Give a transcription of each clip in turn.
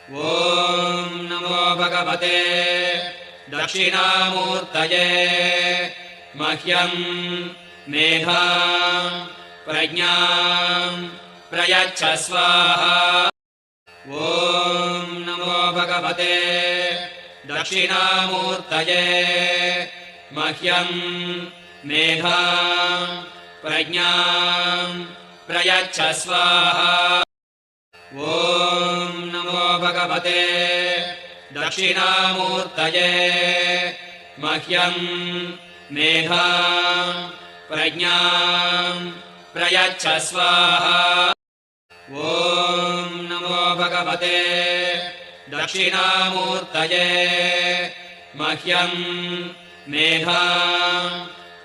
ॐ नमो भगवते दक्षिणामूर्तये मह्यं मेधां प्रज्ञां प्रयच्छ स्वाहा। ॐ नमो भगवते दक्षिणामूर्तये मह्यं मेधां प्रज्ञां प्रयच्छ स्वाहा। ॐ नमो भगवते दक्षिणामूर्तये मह्यं मेधां प्रज्ञां प्रयच्छ स्वाहा। ॐ नमो भगवते दक्षिणामूर्तये मह्यं मेधां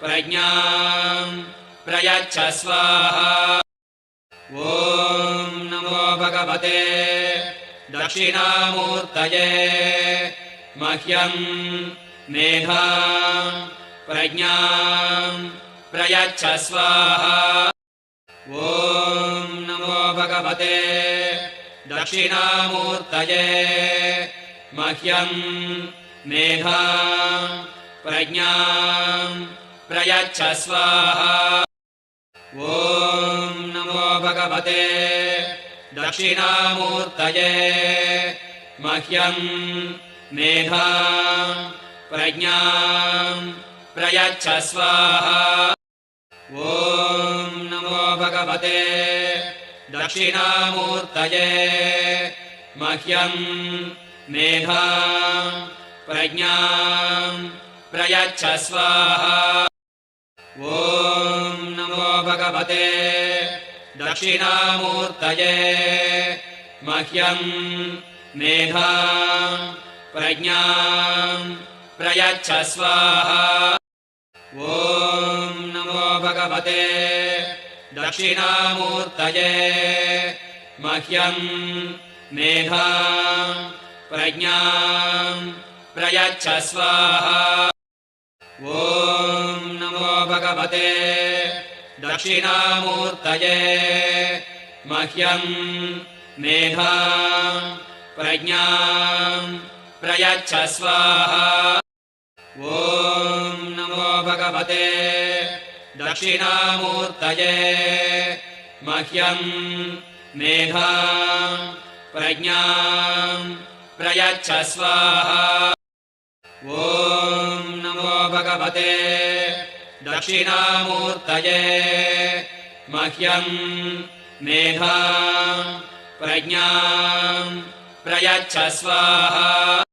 प्रज्ञां प्रयच्छ स्वाहा। ॐ नमो भगवते दक्षिणामूर्तये मह्यं मेधां प्रज्ञां प्रयच्छ स्वाहा। ॐ नमो भगवते दक्षिणामूर्तये मह्यं मेधां प्रज्ञां प्रयच्छ स्वाहा। ॐ नमो भगवते दक्षिणामूर्तये मह्यं मेधां प्रज्ञां प्रयच्छ स्वाहा। ॐ नमो भगवते दक्षिणामूर्तये मह्यं मेधां प्रज्ञां प्रयच्छ स्वाहा। ॐ नमो भगवते दक्षिणामूर्तये मह्यं मेधां प्रज्ञां प्रयच्छ स्वाहा। ॐ नमो भगवते दक्षिणामूर्तये मह्यं मेधां प्रज्ञां प्रयच्छ स्वाहा। ॐ नमो भगवते दक्षिणामूर्तये मह्यं मेधां प्रज्ञां प्रयच्छ स्वाहा। ॐ नमो भगवते दक्षिणामूर्तये मह्यं मेधां प्रज्ञां प्रयच्छ स्वाहा। ॐ नमो भगवते दक्षिणामूर्तये मह्यं मेधां प्रज्ञां प्रयच्छ स्वाहा।